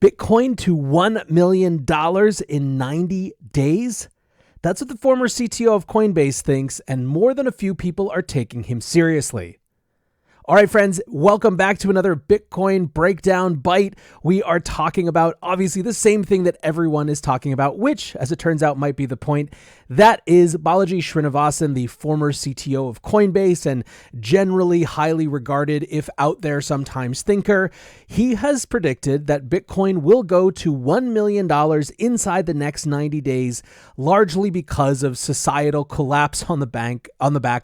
Bitcoin to $1 million in 90 days? That's what the former CTO of Coinbase thinks, and more than a few people are taking him seriously. All right, friends, welcome back to another Bitcoin Breakdown Bite. We are talking about, obviously, the same thing that everyone is talking about, which, as it turns out, might be the point. That is Balaji Srinivasan, the former CTO of Coinbase and generally highly regarded, if out there sometimes, thinker. He has predicted that Bitcoin will go to $1 million inside the next 90 days, largely because of societal collapse on the back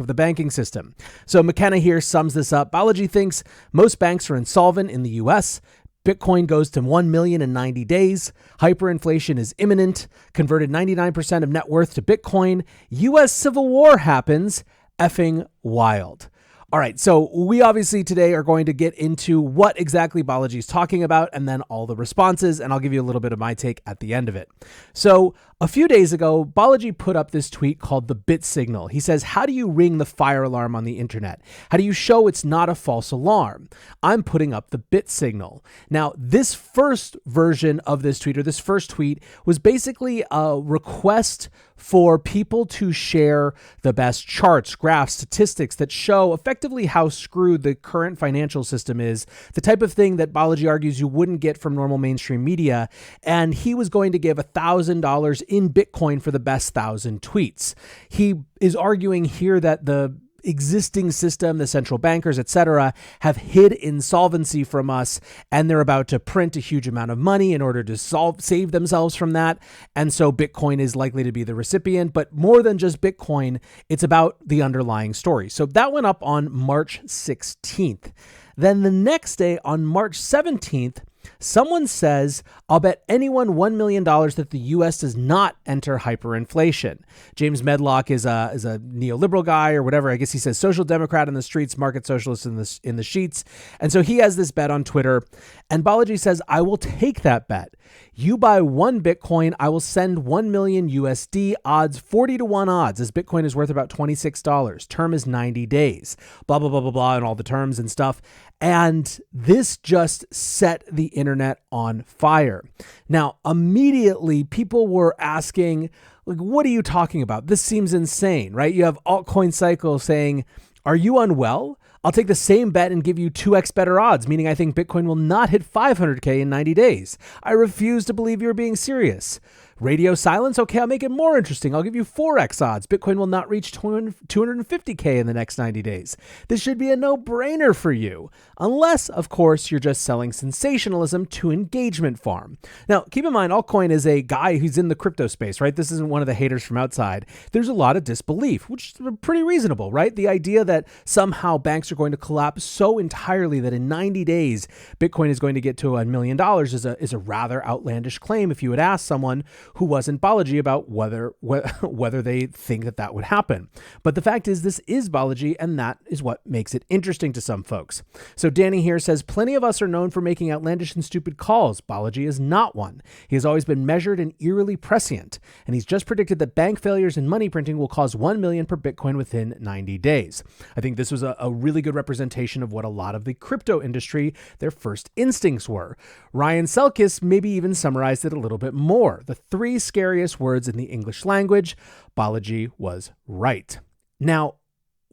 of the banking system. So McKenna here sums this up. Balaji thinks most banks are insolvent in the US. Bitcoin goes to 1 million in 90 days. Hyperinflation is imminent. Converted 99% of net worth to Bitcoin. US civil war happens. Effing wild. All right, so we obviously today are going to get into what exactly Balaji is talking about and then all the responses, and I'll give you a little bit of my take at the end of it. So a few days ago, Balaji put up this tweet called the Bit Signal. He says, how do you ring the fire alarm on the internet? How do you show it's not a false alarm? I'm putting up the Bit Signal. Now, this first version of this tweet, or this first tweet, was basically a request for people to share the best charts, graphs, statistics that show effectively how screwed the current financial system is, the type of thing that Balaji argues you wouldn't get from normal mainstream media. And he was going to give $1,000 in Bitcoin for the best 1,000 tweets. He is arguing here that the existing system, the central bankers, etc., have hid insolvency from us, and they're about to print a huge amount of money in order to save themselves from that. And so Bitcoin is likely to be the recipient, but more than just Bitcoin, it's about the underlying story. So that went up on March 16th. Then the next day, on March 17th, someone says, I'll bet anyone $1 million that the U.S. does not enter hyperinflation. James Medlock is a neoliberal guy or whatever. I guess he says social democrat in the streets, market socialist in the sheets. And so he has this bet on Twitter. And Balaji says, I will take that bet. You buy one Bitcoin, I will send 1 million USD, odds 40-1 odds, as Bitcoin is worth about $26. Term is 90 days, blah, blah, blah, blah, blah, and all the terms and stuff. And this just set the internet on fire. Now, immediately people were asking, like, what are you talking about? This seems insane, right? You have Altcoin Cycle saying, are you unwell? I'll take the same bet and give you 2x better odds, meaning I think Bitcoin will not hit 500K in 90 days. I refuse to believe you're being serious. Radio silence? Okay, I'll make it more interesting. I'll give you 4x odds. Bitcoin will not reach 250K in the next 90 days. This should be a no-brainer for you. Unless, of course, you're just selling sensationalism to engagement farm. Now, keep in mind, Altcoin is a guy who's in the crypto space, right? This isn't one of the haters from outside. There's a lot of disbelief, which is pretty reasonable, right? The idea that somehow banks are going to collapse so entirely that in 90 days, Bitcoin is going to get to $1 million is a rather outlandish claim if you would ask someone who wasn't Balaji about whether they think that would happen. But the fact is, this is Balaji, and that is what makes it interesting to some folks. So Danny here says, plenty of us are known for making outlandish and stupid calls. Balaji is not one. He has always been measured and eerily prescient, and he's just predicted that bank failures and money printing will cause 1 million per Bitcoin within 90 days. I think this was a really good representation of what a lot of the crypto industry, their first instincts were. Ryan Selkis maybe even summarized it a little bit more. The 3 scariest words in the English language. Balaji was right. Now,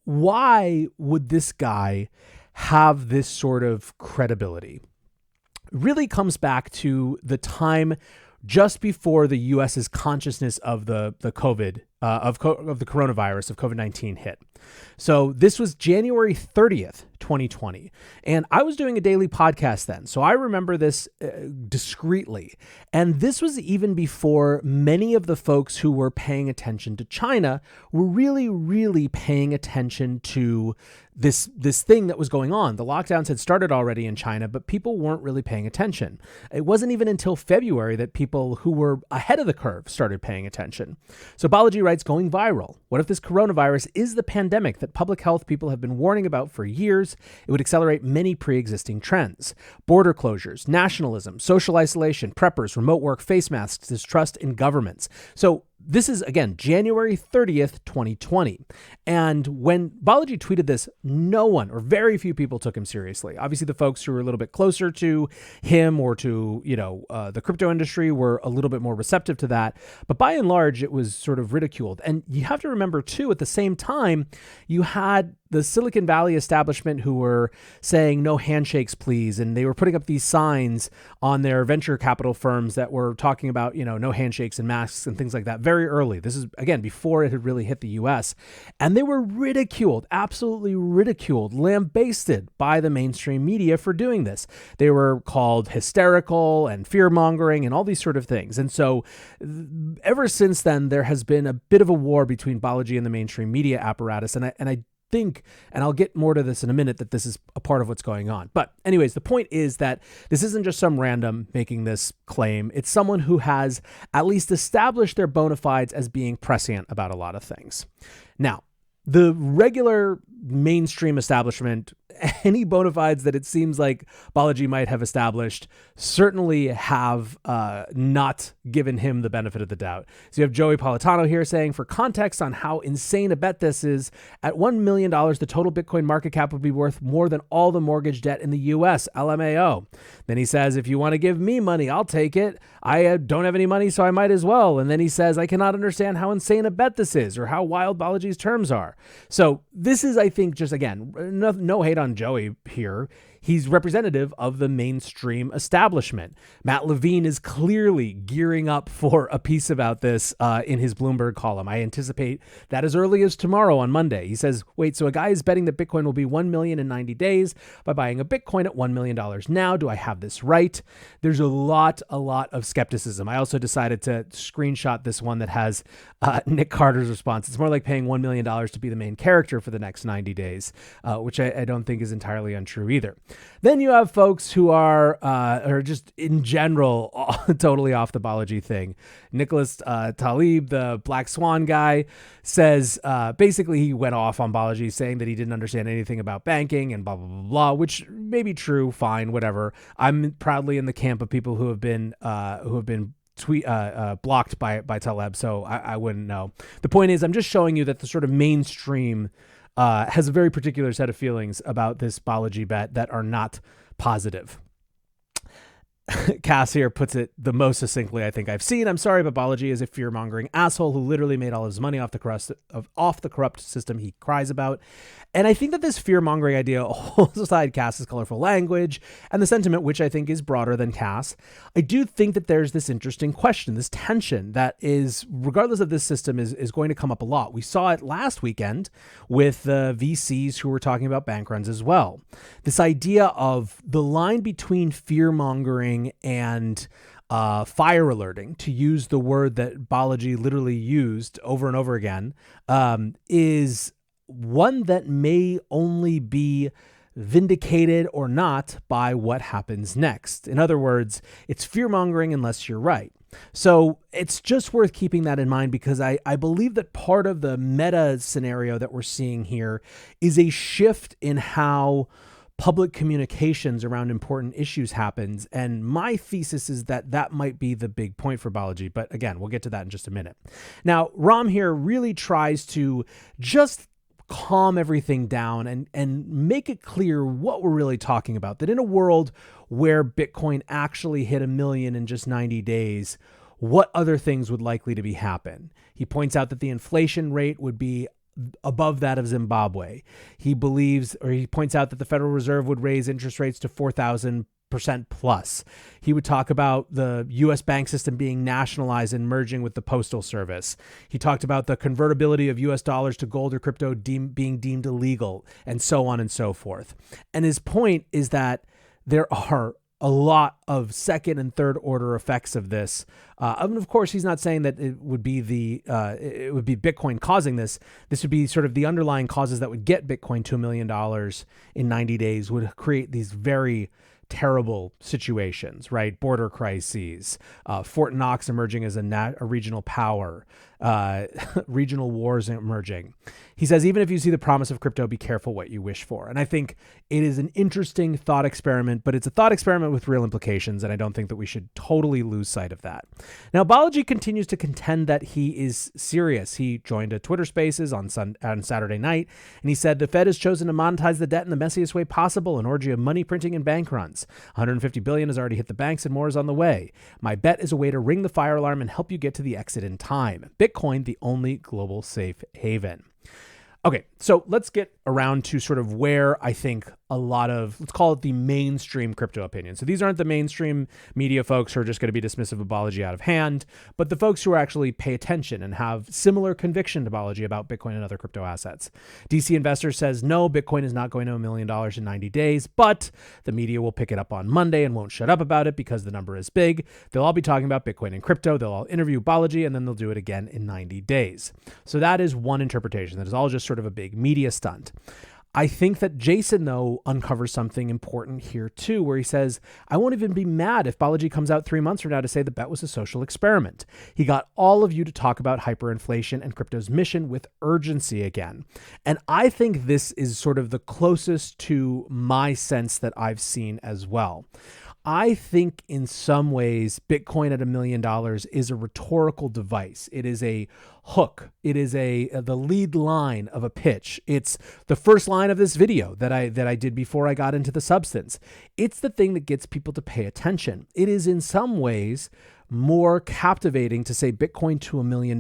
why would this guy have this sort of credibility? It really comes back to the time just before the U.S.'s consciousness of the COVID, of the coronavirus, of COVID-19 hit. So this was January 30th, 2020. And I was doing a daily podcast then. So I remember this discreetly. And this was even before many of the folks who were paying attention to China were really, really paying attention to this thing that was going on. The lockdowns had started already in China, but people weren't really paying attention. It wasn't even until February that people who were ahead of the curve started paying attention. So Balaji writes, going viral. What if this coronavirus is the pandemic that public health people have been warning about for years? It would accelerate many pre-existing trends. Border closures, nationalism, social isolation, preppers, remote work, face masks, distrust in governments. So this is, again, January 30th, 2020. And when Balaji tweeted this, no one or very few people took him seriously. Obviously, the folks who were a little bit closer to him or to, the crypto industry were a little bit more receptive to that. But by and large, it was sort of ridiculed. And you have to remember, too, at the same time, you had the Silicon Valley establishment who were saying no handshakes, please. And they were putting up these signs on their venture capital firms that were talking about, no handshakes and masks and things like that very early. This is, again, before it had really hit the US. And they were ridiculed, absolutely ridiculed, lambasted by the mainstream media for doing this. They were called hysterical and fear-mongering and all these sort of things. And so ever since then, there has been a bit of a war between Balaji and the mainstream media apparatus. And I think, and I'll get more to this in a minute, that this is a part of what's going on. But anyways, the point is that this isn't just some random making this claim. It's someone who has at least established their bona fides as being prescient about a lot of things. Now, the regular mainstream establishment, any bona fides that it seems like Balaji might have established, certainly have not given him the benefit of the doubt. So you have Joey Politano here saying, for context on how insane a bet this is, at $1 million, the total Bitcoin market cap would be worth more than all the mortgage debt in the US, LMAO. Then he says, if you want to give me money, I'll take it. I don't have any money, so I might as well. And then he says, I cannot understand how insane a bet this is or how wild Balaji's terms are. So this is, I think, just, again, no hate on Joey here. He's representative of the mainstream establishment. Matt Levine is clearly gearing up for a piece about this in his Bloomberg column. I anticipate that as early as tomorrow on Monday. He says, wait, so a guy is betting that Bitcoin will be 1 million in 90 days by buying a Bitcoin at $1 million now. Do I have this right? There's a lot of skepticism. I also decided to screenshot this one that has Nick Carter's response. It's more like paying $1 million to be the main character for the next 90 days, which I don't think is entirely untrue either. Then you have folks who are just in general totally off the Balaji thing. Nicholas Taleb, the Black Swan guy, says basically he went off on Balaji saying that he didn't understand anything about banking and blah, blah, blah, blah, which may be true, fine, whatever. I'm proudly in the camp of people who have been blocked by Taleb, so I wouldn't know. The point is, I'm just showing you that the sort of mainstream has a very particular set of feelings about this Balaji bet that are not positive. Cass here puts it the most succinctly I think I've seen. I'm sorry, but Balaji is a fear-mongering asshole who literally made all his money off the corrupt system he cries about. And I think that this fear-mongering idea holds aside Cass's colorful language and the sentiment, which I think is broader than Cass. I do think that there's this interesting question, this tension that is, regardless of this system, is going to come up a lot. We saw it last weekend with the VCs who were talking about bank runs as well. This idea of the line between fear-mongering and fire alerting, to use the word that Balaji literally used over and over again, is one that may only be vindicated or not by what happens next. In other words, it's fear-mongering unless you're right. So it's just worth keeping that in mind, because I believe that part of the meta scenario that we're seeing here is a shift in how public communications around important issues happens. And my thesis is that that might be the big point for Balaji. But again, we'll get to that in just a minute. Now, Ram here really tries to just calm everything down and make it clear what we're really talking about. That in a world where Bitcoin actually hit 1 million in just 90 days, what other things would likely to be happen? He points out that the inflation rate would be above that of Zimbabwe. He points out that the Federal Reserve would raise interest rates to 4,000% plus. He would talk about the U.S. bank system being nationalized and merging with the Postal Service. He talked about the convertibility of U.S. dollars to gold or crypto being deemed illegal, and so on and so forth. And his point is that there are a lot of second and third order effects of this. And of course, he's not saying that it would be Bitcoin causing this. This would be sort of the underlying causes that would get Bitcoin to $1 million in 90 days, would create these very terrible situations, right? Border crises, Fort Knox emerging as a regional power, regional wars emerging. He says, even if you see the promise of crypto, be careful what you wish for. And I think it is an interesting thought experiment, but it's a thought experiment with real implications, and I don't think that we should totally lose sight of that. Now, Balaji continues to contend that he is serious. He joined a Twitter Spaces on Saturday night, and he said, the Fed has chosen to monetize the debt in the messiest way possible, an orgy of money printing and bank runs. 150 billion has already hit the banks and more is on the way. My bet is a way to ring the fire alarm and help you get to the exit in time. Bitcoin, the only global safe haven. Okay, so let's get around to sort of where I think a lot of, let's call it the mainstream crypto opinion. So these aren't the mainstream media folks who are just going to be dismissive of Balaji out of hand, but the folks who actually pay attention and have similar conviction to Balaji about Bitcoin and other crypto assets. DC Investor says, no, Bitcoin is not going to $1 million in 90 days, but the media will pick it up on Monday and won't shut up about it because the number is big. They'll all be talking about Bitcoin and crypto. They'll all interview Balaji and then they'll do it again in 90 days. So that is one interpretation. That is all just sort of a big media stunt. I think that Jason, though, uncovers something important here, too, where he says, I won't even be mad if Balaji comes out 3 months from now to say the bet was a social experiment. He got all of you to talk about hyperinflation and crypto's mission with urgency again. And I think this is sort of the closest to my sense that I've seen as well. I think in some ways, Bitcoin at $1 million is a rhetorical device. It is a hook. It is the lead line of a pitch. It's the first line of this video that I did before I got into the substance. It's the thing that gets people to pay attention. It is in some ways more captivating to say Bitcoin to $1 million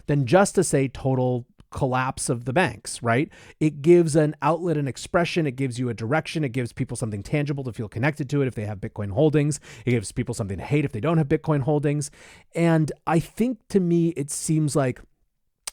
than just to say total collapse of the banks, right? It gives an outlet, an expression. It gives you a direction. It gives people something tangible to feel connected to it if they have Bitcoin holdings. It gives people something to hate if they don't have Bitcoin holdings. And I think to me, it seems like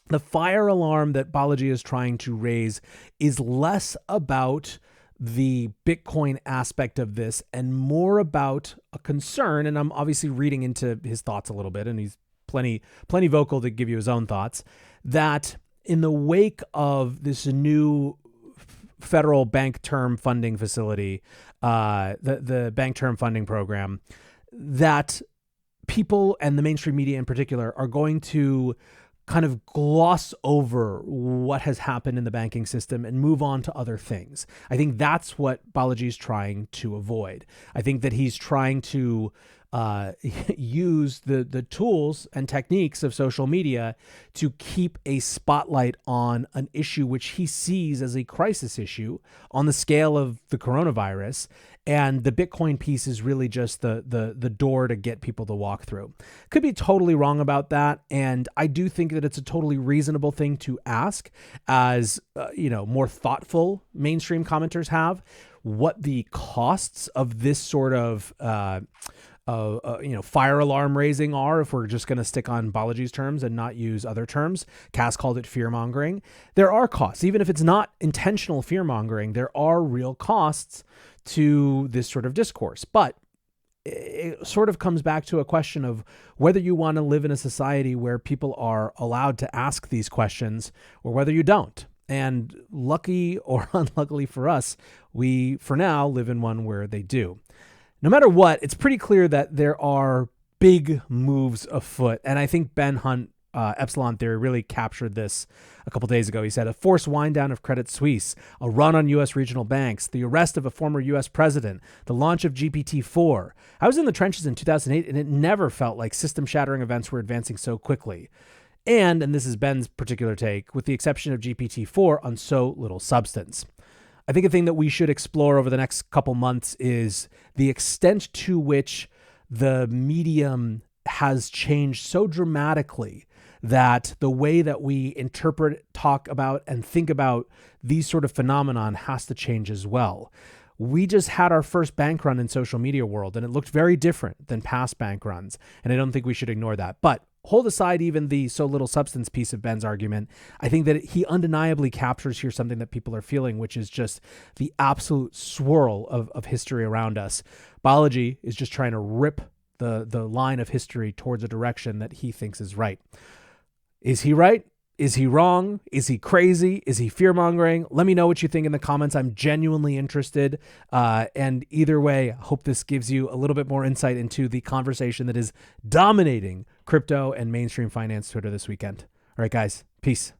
the fire alarm that Balaji is trying to raise is less about the Bitcoin aspect of this and more about a concern. And I'm obviously reading into his thoughts a little bit, and he's plenty vocal to give you his own thoughts, that in the wake of this new federal bank term funding facility, the bank term funding program, that people and the mainstream media in particular are going to kind of gloss over what has happened in the banking system and move on to other things. I think that's what Balaji is trying to avoid. I think that he's trying to use the tools and techniques of social media to keep a spotlight on an issue which he sees as a crisis issue on the scale of the coronavirus. And the Bitcoin piece is really just the door to get people to walk through. Could be totally wrong about that. And I do think that it's a totally reasonable thing to ask, as more thoughtful mainstream commenters have, what the costs of this sort of fire alarm raising are, if we're just going to stick on Balaji's terms and not use other terms. Cass called it fear-mongering. There are costs. Even if it's not intentional fear-mongering, there are real costs to this sort of discourse. But it sort of comes back to a question of whether you want to live in a society where people are allowed to ask these questions or whether you don't. And lucky or unluckily for us, we, for now, live in one where they do. No matter what, it's pretty clear that there are big moves afoot. And I think Ben Hunt, Epsilon Theory, really captured this a couple days ago. He said, a forced wind down of Credit Suisse, a run on U.S. regional banks, the arrest of a former U.S. president, the launch of GPT-4. I was in the trenches in 2008, and it never felt like system-shattering events were advancing so quickly. And this is Ben's particular take, with the exception of GPT-4 on so little substance. I think a thing that we should explore over the next couple months is the extent to which the medium has changed so dramatically that the way that we interpret, talk about, and think about these sort of phenomenon has to change as well. We just had our first bank run in social media world, and it looked very different than past bank runs. And I don't think we should ignore that. But hold aside even the so little substance piece of Ben's argument, I think that he undeniably captures here something that people are feeling, which is just the absolute swirl of history around us. Balaji is just trying to rip the line of history towards a direction that he thinks is right. Is he right? Is he wrong? Is he crazy? Is he fear-mongering? Let me know what you think in the comments. I'm genuinely interested. And either way, I hope this gives you a little bit more insight into the conversation that is dominating crypto and mainstream finance Twitter this weekend. All right, guys. Peace.